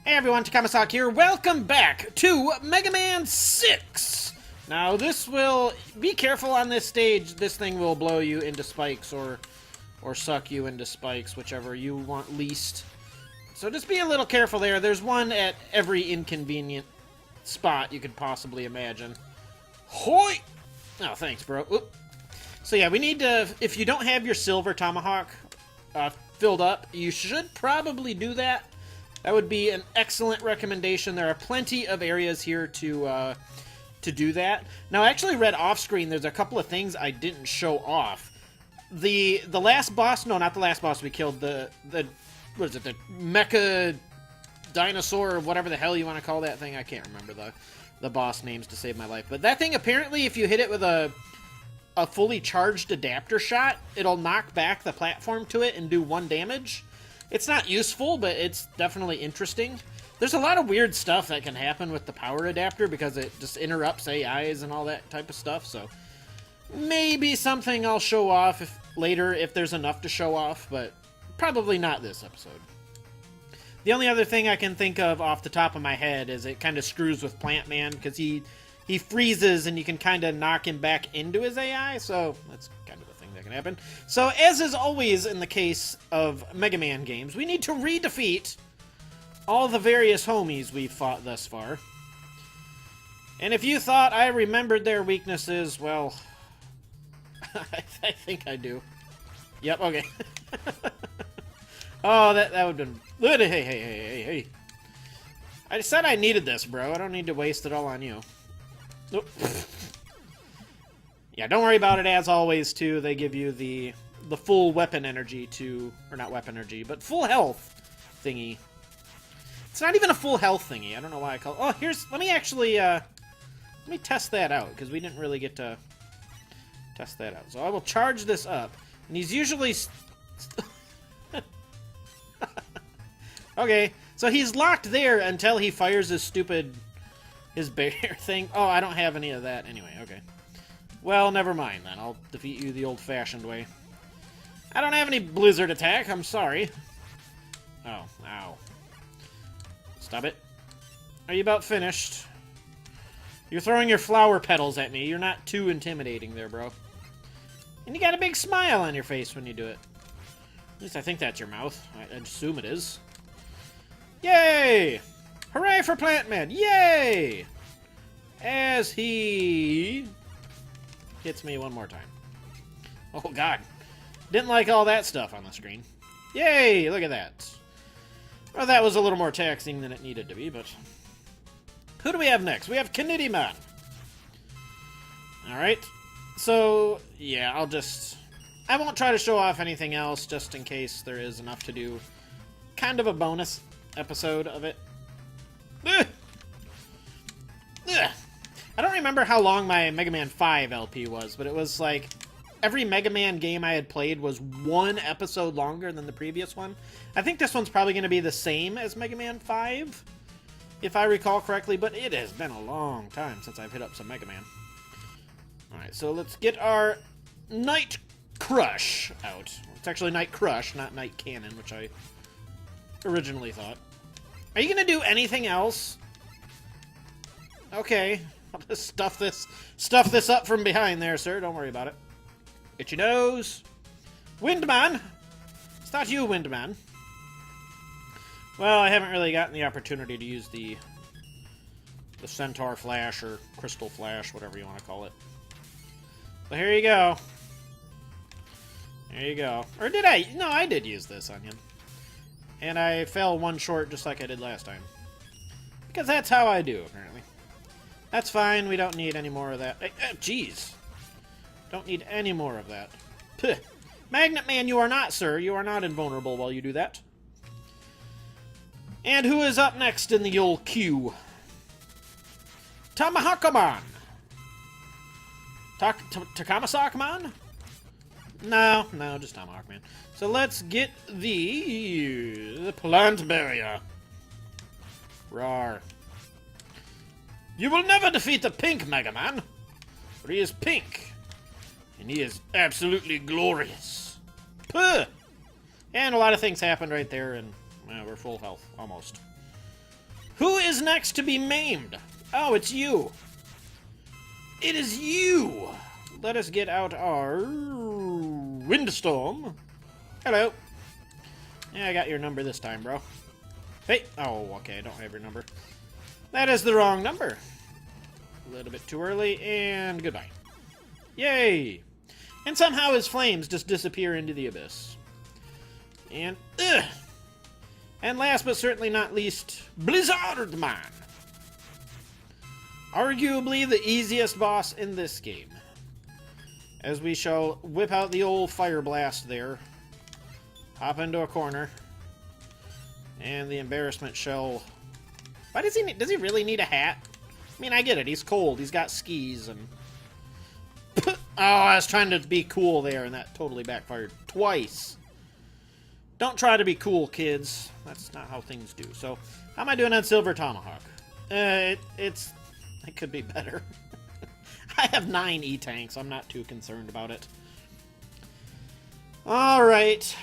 Hey everyone, Takamasak here. Welcome back to Mega Man 6! Now this will... Be careful on this stage. This thing will blow you into spikes or suck you into spikes, whichever you want least. So just be a little careful there. There's one at every inconvenient spot you could possibly imagine. Hoi! Oh, thanks, bro. Oop. So yeah, we need to... If you don't have your silver tomahawk filled up, you should probably do that. That would be an excellent recommendation. There are plenty of areas here to do that. Now, I actually read off-screen there's a couple of things I didn't show off. The last boss... No, not the last boss we killed. The what is it? The mecha dinosaur or whatever the hell you want to call that thing. I can't remember the boss names to save my life. But that thing, apparently, if you hit it with a fully charged adapter shot, it'll knock back the platform to it and do 1 damage. It's not useful, but it's definitely interesting. There's a lot of weird stuff that can happen with the power adapter because it just interrupts AIs and all that type of stuff, so maybe something I'll show off later if there's enough to show off, but probably not this episode. The only other thing I can think of off the top of my head is it kind of screws with Plant Man because he freezes and you can kind of knock him back into his AI, so that's kind of a thing that can happen. So, as is always in the case of Mega Man games, we need to re-defeat all the various homies we've fought thus far. And if you thought I remembered their weaknesses, well, I think I do. Yep, okay. Oh, that would have been... Hey. I said I needed this, bro. I don't need to waste it all on you. Nope. Yeah, don't worry about it. As always, too, they give you the full weapon energy to... Or not weapon energy, but full health thingy. It's not even a full health thingy. I don't know why I call it... Oh, here's... Let me actually... Let me test that out, because we didn't really get to test that out. So I will charge this up. And he's usually... Okay, so he's locked there until he fires his stupid... His bear thing. Oh, I don't have any of that anyway. Okay. Well, never mind then. I'll defeat you the old-fashioned way. I don't have any blizzard attack. I'm sorry. Oh, ow. Stop it. Are you about finished? You're throwing your flower petals at me. You're not too intimidating there, bro. And you got a big smile on your face when you do it. At least I think that's your mouth. I'd assume it is. Yay! Hooray for Plant Man! Yay! As he hits me one more time. Oh, God. Didn't like all that stuff on the screen. Yay! Look at that. Well, that was a little more taxing than it needed to be, but... Who do we have next? We have Knitty Man. Alright. So, yeah, I won't try to show off anything else, just in case there is enough to do kind of a bonus episode of it. Ugh. Ugh. I don't remember how long my Mega Man 5 LP was, but it was like every Mega Man game I had played was 1 episode longer than the previous one. I think this one's probably going to be the same as Mega Man 5, if I recall correctly, but it has been a long time since I've hit up some Mega Man. Alright, so let's get our Night Crush out. It's actually Night Crush, not Night Cannon, which I originally thought. Are you gonna do anything else? Okay. I'll just stuff this up from behind there, sir. Don't worry about it. Get your nose. Windman! It's not you, Windman. Well, I haven't really gotten the opportunity to use the Centaur Flash or Crystal Flash, whatever you want to call it. So here you go. There you go. Or did I? No, I did use this on him. And I fell 1 short just like I did last time. Because that's how I do, apparently. That's fine, we don't need any more of that. Jeez. Don't need any more of that. Puh. Magnet Man, you are not, sir. You are not invulnerable while you do that. And who is up next in the old queue? Tomahawk-man. Takamasak-man? No, just Tomahawk Man. So let's get the plant barrier. Rawr. You will never defeat the pink Mega Man, for he is pink, and he is absolutely glorious. Puh! And a lot of things happened right there, and we're full health, almost. Who is next to be maimed? Oh, it's you. It is you. Let us get out our Windstorm. Hello. Yeah, I got your number this time, bro. Hey. Oh, okay, I don't have your number. That is the wrong number. A little bit too early, and goodbye. Yay. And somehow his flames just disappear into the abyss. And, ugh. And last but certainly not least, Blizzard Man. Arguably the easiest boss in this game. As we shall whip out the old Fire Blast there. Hop into a corner. And the embarrassment shall... Why does he really need a hat? I mean, I get it. He's cold. He's got skis and... Oh, I was trying to be cool there, and that totally backfired twice. Don't try to be cool, kids. That's not how things do. So, how am I doing on Silver Tomahawk? It could be better. I have 9 E-tanks. I'm not too concerned about it. Alright.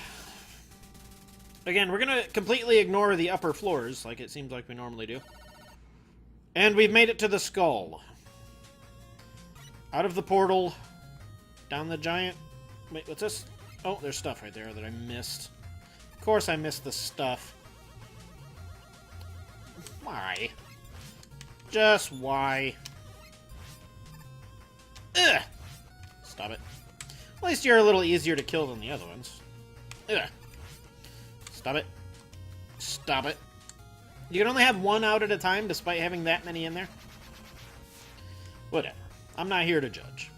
Again, we're going to completely ignore the upper floors, like it seems like we normally do. And we've made it to the skull. Out of the portal. Down the giant... Wait, what's this? Oh, there's stuff right there that I missed. Of course I missed the stuff. Why? Just why? Ugh! Stop it. At least you're a little easier to kill than the other ones. Ugh. Stop it. Stop it. You can only have one out at a time despite having that many in there? Whatever. I'm not here to judge.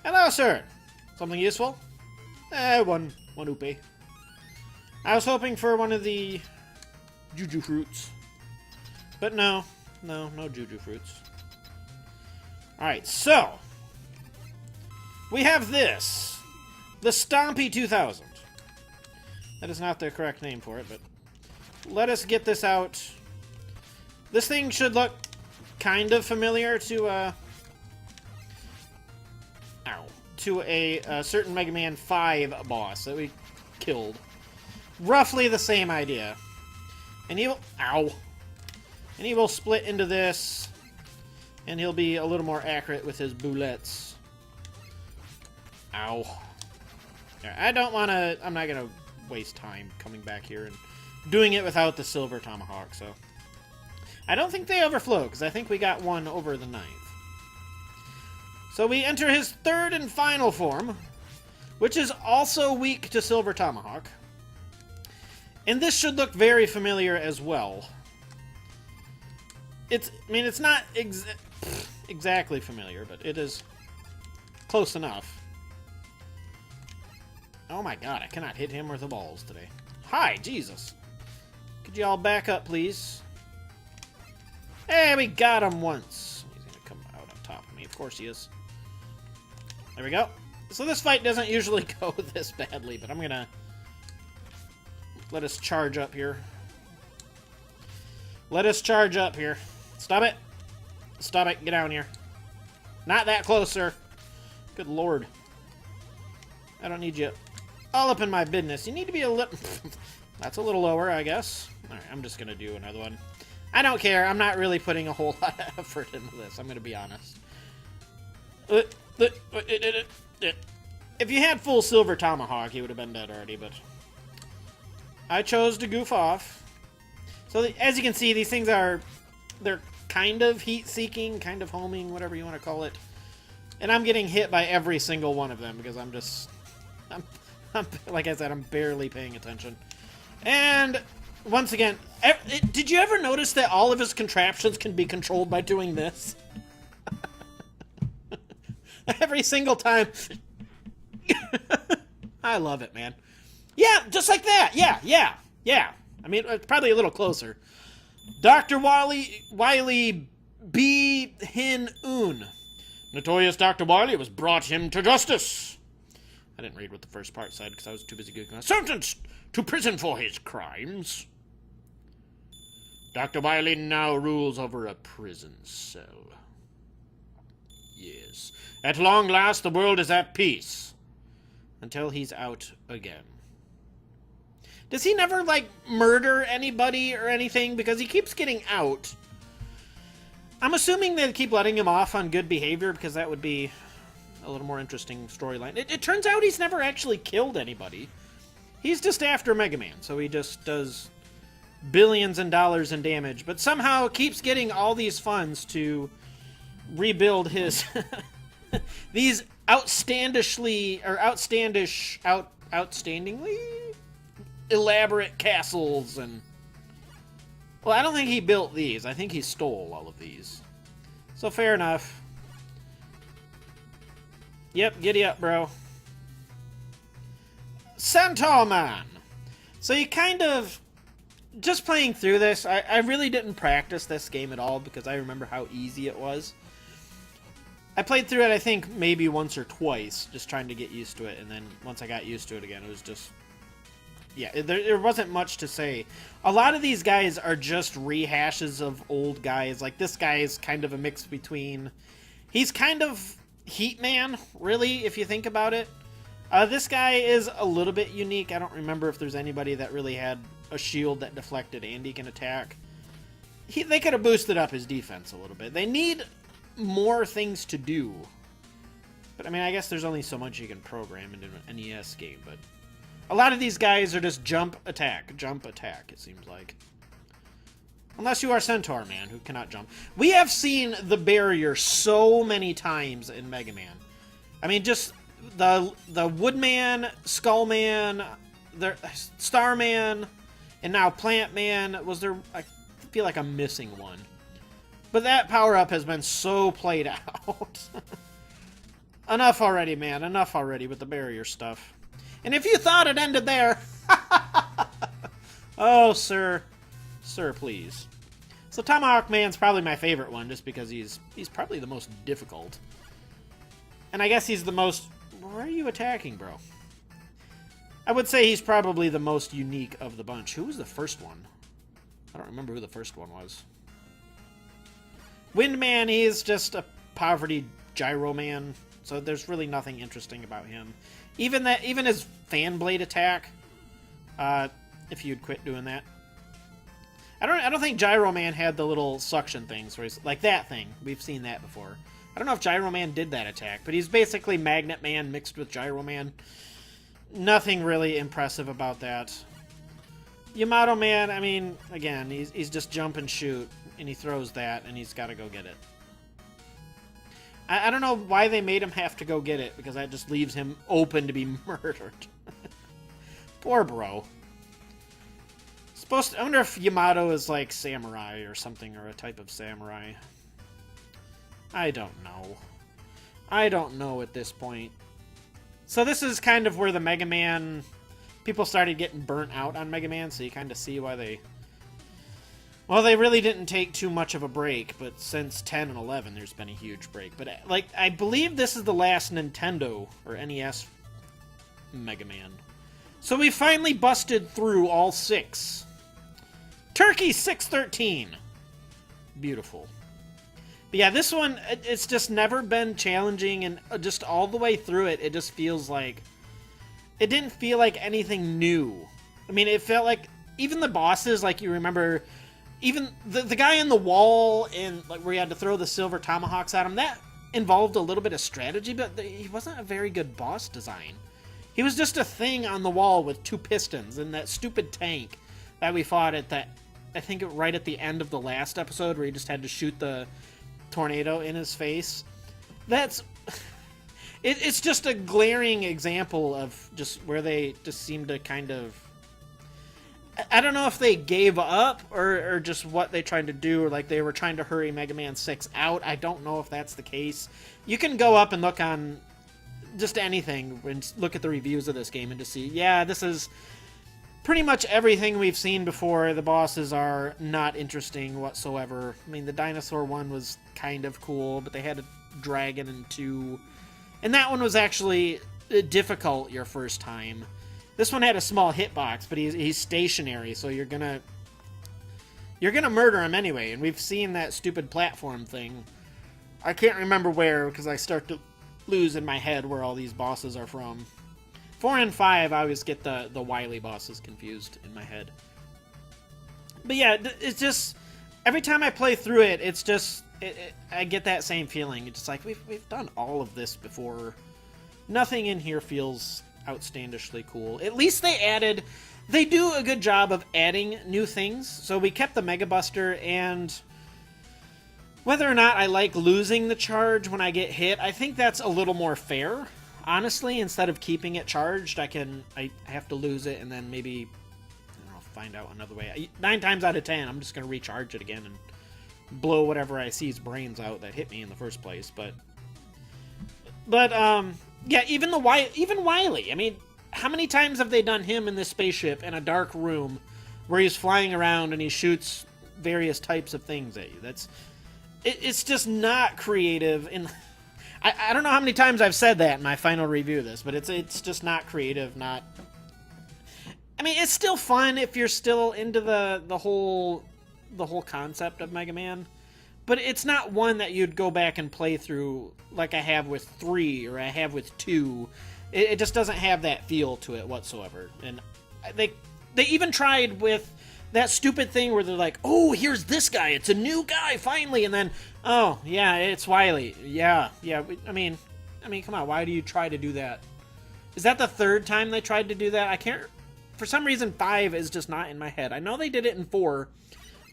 Hello, sir. Something useful? One Upe. I was hoping for one of the Juju fruits. But no, no Juju fruits. Alright, so. We have this. The Stompy 2000. That is not the correct name for it, but let us get this out. This thing should look kind of familiar to a certain Mega Man 5 boss that we killed. Roughly the same idea. And he will... Ow. And he will split into this. And he'll be a little more accurate with his bullets. Ow. I don't want to... I'm not going to waste time coming back here and doing it without the Silver Tomahawk, so... I don't think they overflow, because I think we got one over the 9th. So we enter his 3rd and final form, which is also weak to Silver Tomahawk. And this should look very familiar as well. I mean, it's not exactly familiar, but it is close enough. Oh my god, I cannot hit him with the balls today. Hi, Jesus. Could you all back up, please? Hey, we got him once. He's gonna come out on top of me. Of course he is. There we go. So this fight doesn't usually go this badly, but I'm gonna let us charge up here. Let us charge up here. Stop it. Stop it. Get down here. Not that close, sir. Good lord. I don't need you all up in my business. You need to be a little... That's a little lower, I guess. Alright, I'm just gonna do another one. I don't care. I'm not really putting a whole lot of effort into this. I'm gonna be honest. If you had full Silver Tomahawk, he would have been dead already, but... I chose to goof off. So, as you can see, these things are... They're kind of heat-seeking, kind of homing, whatever you want to call it. And I'm getting hit by every single one of them, because I'm just... like I said, I'm barely paying attention. And, once again, did you ever notice that all of his contraptions can be controlled by doing this? Every single time. I love it, man. Yeah, just like that. Yeah. I mean, it's probably a little closer. Dr. Wily B. Hin Un. Notorious Dr. Wily was brought him to justice. I didn't read what the first part said because I was too busy googling. Sentenced to prison for his crimes. Dr. Wily now rules over a prison cell. Yes. At long last, the world is at peace. Until he's out again. Does he never, like, murder anybody or anything? Because he keeps getting out. I'm assuming they keep letting him off on good behavior, because that would be a little more interesting storyline. It turns out he's never actually killed anybody. He's just after Mega Man, so he just does billions of dollars in damage, but somehow keeps getting all these funds to rebuild his these outstandingly elaborate castles. And well, I don't think he built these. I think he stole all of these. So fair enough. Yep, giddy up, bro. Centaur Man. So you kind of, just playing through this, I really didn't practice this game at all because I remember how easy it was. I played through it, I think, maybe once or twice, just trying to get used to it, and then once I got used to it again, it was just... yeah, there wasn't much to say. A lot of these guys are just rehashes of old guys. Like, this guy is kind of a mix between... he's kind of Heat Man, really, if you think about it. This guy is a little bit unique. I don't remember if there's anybody that really had a shield that deflected and he can attack. They could have boosted up his defense a little bit. They need more things to do. But, I mean, I guess there's only so much you can program into an NES game, but... a lot of these guys are just jump, attack, it seems like. Unless you are Centaur Man, who cannot jump. We have seen the barrier so many times in Mega Man. I mean, just the Woodman, Skullman, the Starman, and now Plant Man. Was there... I feel like I'm missing one. But that power-up has been so played out. Enough already, man. Enough already with the barrier stuff. And if you thought it ended there... oh, sir. Sir, please. So Tomahawk Man's probably my favorite one, just because he's probably the most difficult. And I guess he's the most... where are you attacking, bro? I would say he's probably the most unique of the bunch. Who was the first one? I don't remember who the first one was. Windman, he is just a poverty gyro man, so there's really nothing interesting about him. Even his fan blade attack, if you'd quit doing that. I don't think Gyro Man had the little suction things where he's like that thing. We've seen that before. I don't know if Gyro Man did that attack, but he's basically Magnet Man mixed with Gyro Man. Nothing really impressive about that. Yamato Man, I mean, again, he's just jump and shoot, and he throws that, and he's got to go get it. I don't know why they made him have to go get it, because that just leaves him open to be murdered. Poor bro. I wonder if Yamato is like samurai or something, or a type of samurai. I don't know. I don't know at this point. So this is kind of where the Mega Man... people started getting burnt out on Mega Man, so you kind of see why they... well, they really didn't take too much of a break, but since 10 and 11, there's been a huge break. But, like, I believe this is the last Nintendo or NES Mega Man. So we finally busted through all 6. Turkey 613. Beautiful. But yeah, this one, it's just never been challenging, and just all the way through it, it just feels like... it didn't feel like anything new. I mean, it felt like... even the bosses, like, you remember... even the guy in the wall, and like where you had to throw the silver tomahawks at him, that involved a little bit of strategy, but he wasn't a very good boss design. He was just a thing on the wall with 2 pistons and that stupid tank that we fought at that, I think right at the end of the last episode, where he just had to shoot the tornado in his face. That's... it's just a glaring example of just where they just seem to kind of... I don't know if they gave up or just what they tried to do, or like they were trying to hurry Mega Man 6 out. I don't know if that's the case. You can go up and look on just anything and look at the reviews of this game and just see, yeah, this is pretty much everything we've seen before. The bosses are not interesting whatsoever. I mean, the dinosaur one was kind of cool, but they had a dragon in 2. And that one was actually difficult your first time. This one had a small hitbox, but he's stationary, so you're gonna murder him anyway. And we've seen that stupid platform thing. I can't remember where, because I start to lose in my head where all these bosses are from. 4 and 5, I always get the Wily bosses confused in my head. But yeah, it's just, every time I play through it, it's just, I get that same feeling. It's just like, we've done all of this before. Nothing in here feels outstandishly cool. At least they do a good job of adding new things. So we kept the Mega Buster, and whether or not I like losing the charge when I get hit, I think that's a little more fair. Honestly, instead of keeping it charged, I have to lose it and then maybe, I don't know, find out another way. 9 times out of 10, I'm just going to recharge it again and blow whatever I see's brains out that hit me in the first place. But yeah, even Wily. I mean, how many times have they done him in this spaceship in a dark room where he's flying around and he shoots various types of things at you? It's just not creative. I don't know how many times I've said that in my final review of this, but it's just not creative. Not. I mean, it's still fun if you're still into the whole concept of Mega Man, but it's not one that you'd go back and play through like I have with 3 or I have with 2. It just doesn't have that feel to it whatsoever. And they even tried with that stupid thing where they're like, oh, here's this guy. It's a new guy, finally. And then, oh, yeah, it's Wily. Yeah. I mean, come on. Why do you try to do that? Is that the 3rd time they tried to do that? I can't. For some reason, 5 is just not in my head. I know they did it in 4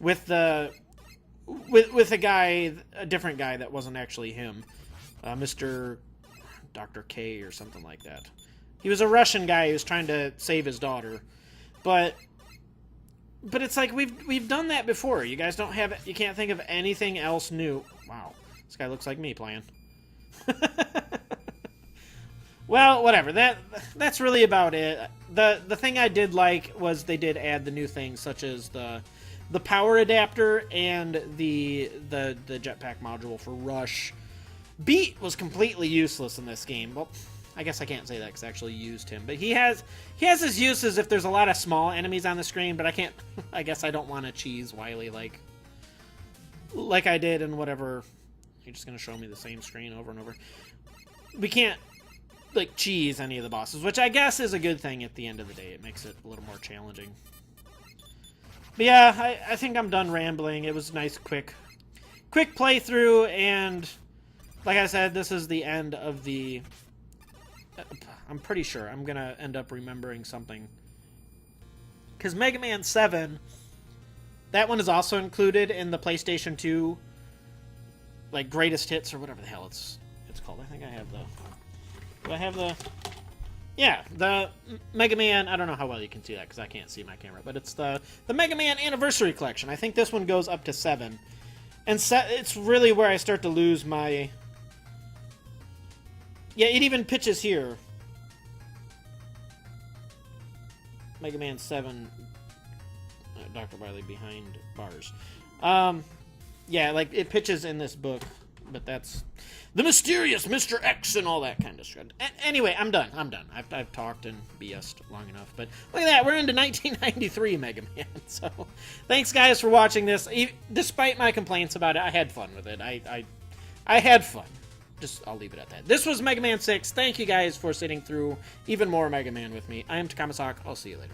with a guy, a different guy that wasn't actually him. Mr. Dr. K or something like that. He was a Russian guy who was trying to save his daughter. But it's like we've done that before. You guys don't have, you can't think of anything else new. Wow, this guy looks like me playing. Well, whatever. That's really about it. The thing I did like was they did add the new things, such as the power adapter and the jetpack module for Rush. Beat was completely useless in this game. Well, I guess I can't say that because I actually used him. But he has his uses if there's a lot of small enemies on the screen, but I can't, I guess I don't want to cheese Wily like I did in whatever. You're just going to show me the same screen over and over. We can't, like, cheese any of the bosses, which I guess is a good thing at the end of the day. It makes it a little more challenging. But yeah, I think I'm done rambling. It was a nice, quick playthrough, and like I said, this is the end of the... I'm pretty sure I'm going to end up remembering something. Because Mega Man 7, that one is also included in the PlayStation 2, like, greatest hits or whatever the hell it's called. I think I have the... Do I have the... Yeah, the Mega Man... I don't know how well you can see that because I can't see my camera, but it's the Mega Man Anniversary Collection. I think this one goes up to 7. And it's really where I start to lose my... Yeah, it even pitches here. Mega Man 7, Dr. Wily behind bars. Yeah, like, it pitches in this book, but that's the mysterious Mr. X and all that kind of shit. Anyway, I'm done. I've talked and BS'd long enough, but look at that. We're into 1993 Mega Man. So, thanks, guys, for watching this. Despite my complaints about it, I had fun with it. I had fun. I'll leave it at that. This was Mega Man 6. Thank you guys for sitting through even more Mega Man with me. I am Takamasak. I'll see you later.